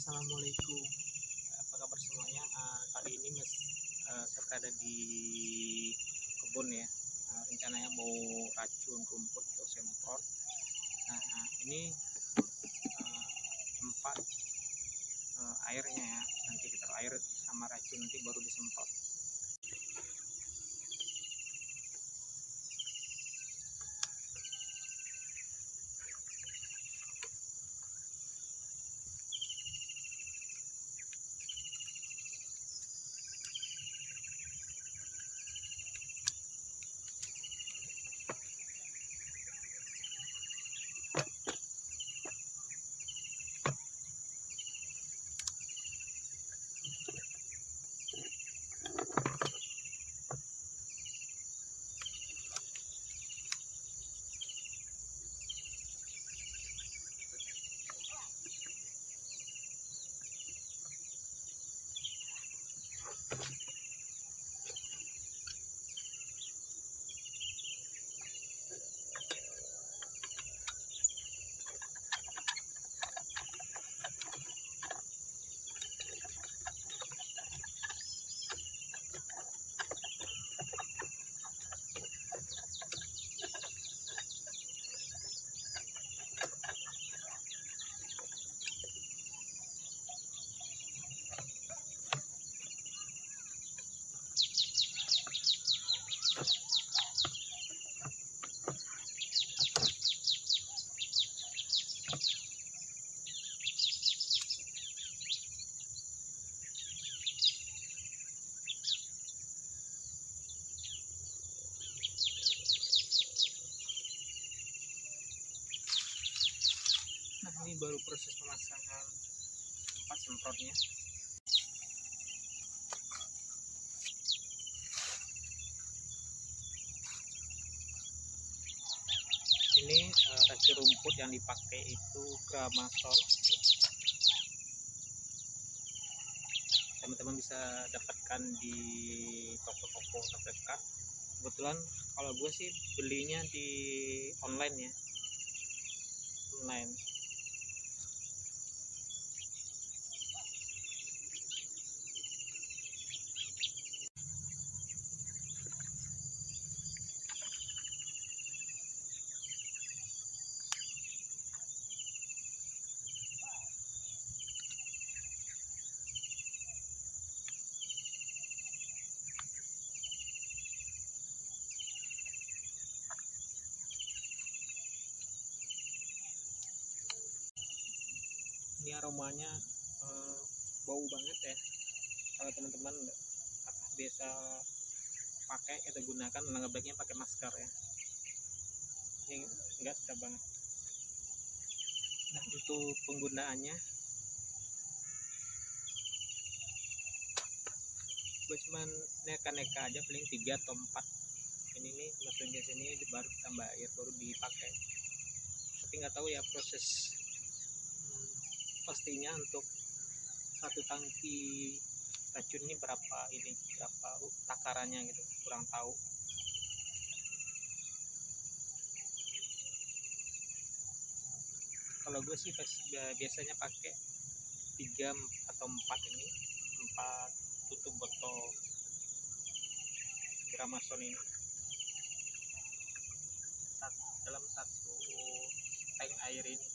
Assalamualaikum. Apa kabar semuanya? Kali ini saya berada di kebun ya. Rencananya mau racun rumput atau semprot. Ini tempat airnya ya. Nanti ditaruh air sama racun, nanti baru disemprot. Ini baru proses pemasangan tempat semprotnya. Ini racun rumput yang dipakai itu Gramasol. Teman-teman bisa dapatkan di toko-toko terdekat. Kebetulan kalau gue sih belinya di online ya, online. Ini aromanya bau banget ya. Kalau teman-teman biasa pakai atau gunakan, langkah baiknya pakai masker ya. Ini enggak sedap banget. Nah, untuk penggunaannya gue cuman neka-neka aja, paling 3 atau 4 ini nih, masukin ke sini baru tambah air baru dipakai. Tapi nggak tahu ya proses pastinya untuk satu tangki racun ini berapa takarannya gitu, kurang tahu. Kalau gue sih biasanya pakai 3 atau 4 ini, 4 tutup botol Gramasol ini dalam satu tank air ini.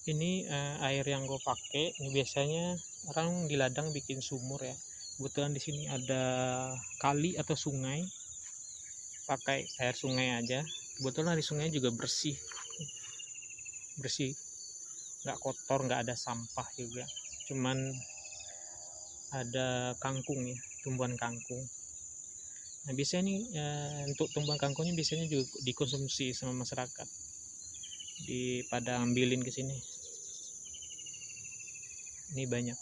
Ini air yang gue pakai ini biasanya orang di ladang bikin sumur ya. Kebetulan di sini ada kali atau sungai, pakai air sungai aja. Kebetulan di sungai juga bersih, nggak kotor, nggak ada sampah juga. Cuman ada kangkung ya, tumbuhan kangkung. Nah biasanya nih untuk tumbuhan kangkungnya biasanya juga dikonsumsi sama masyarakat, pada ambilin ke sini. Ini banyak.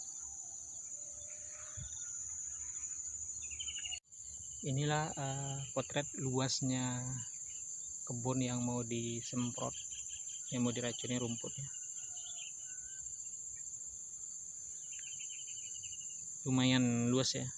Inilah potret luasnya kebun yang mau disemprot, yang mau diracuni rumputnya. Lumayan luas ya.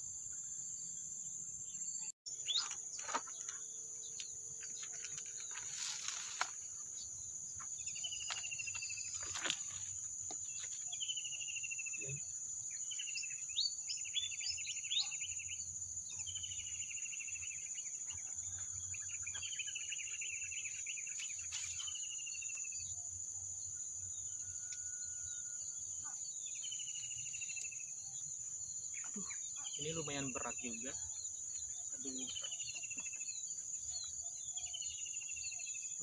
Ini lumayan berat juga. Aduh,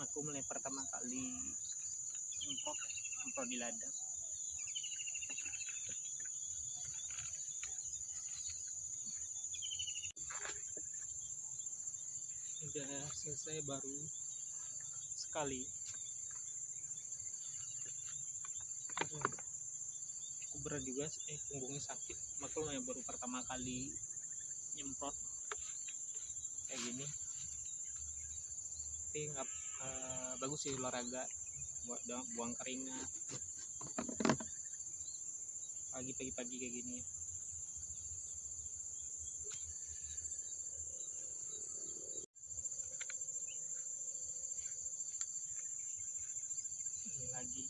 aku mulai pertama kali semprot di ladang. Udah selesai baru sekali. Aduh, cukup berat juga, punggungnya sakit. Makanya baru pertama kali nyemprot kayak gini. Tapi nggak bagus sih olahraga, buat buang keringat pagi-pagi kayak gini. Ini lagi.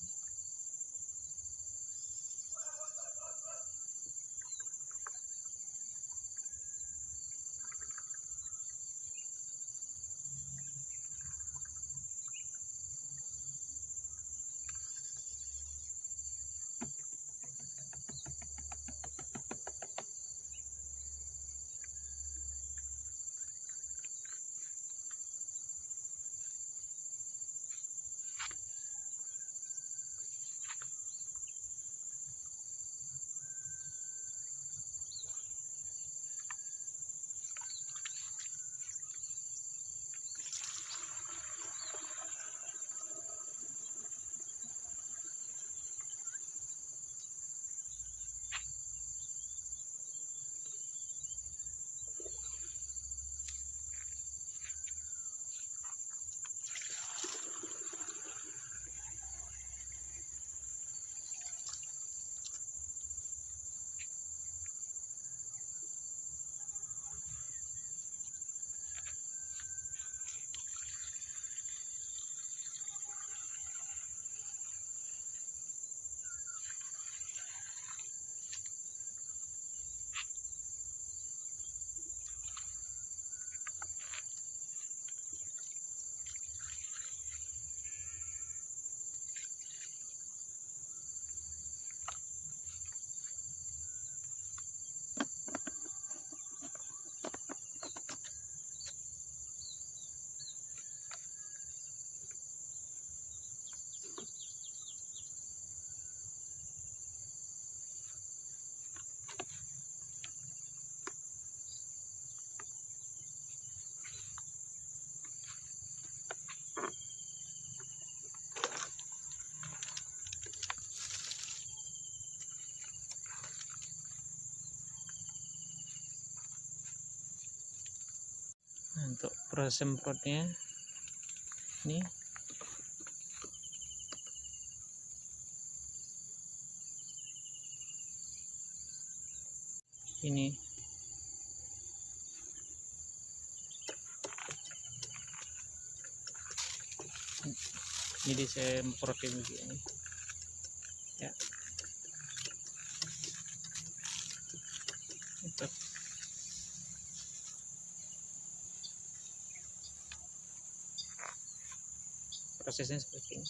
Nah, untuk proses semprotnya ini jadi saya semprotin begini ya. Itu prosesnya seperti ini.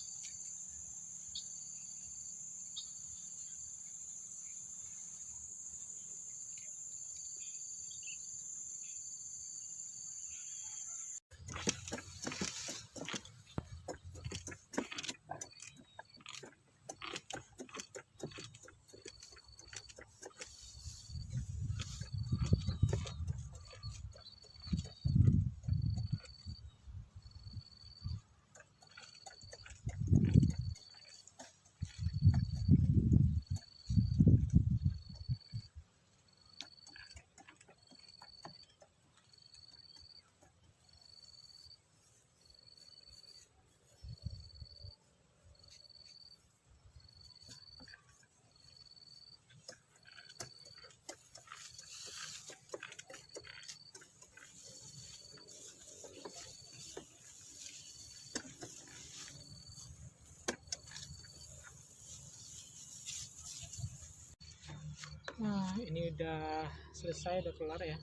ini udah selesai, udah kelar ya.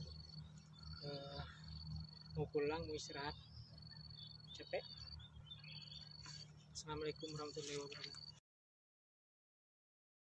Mau pulang, mau istirahat, capek. Assalamualaikum warahmatullahi wabarakatuh.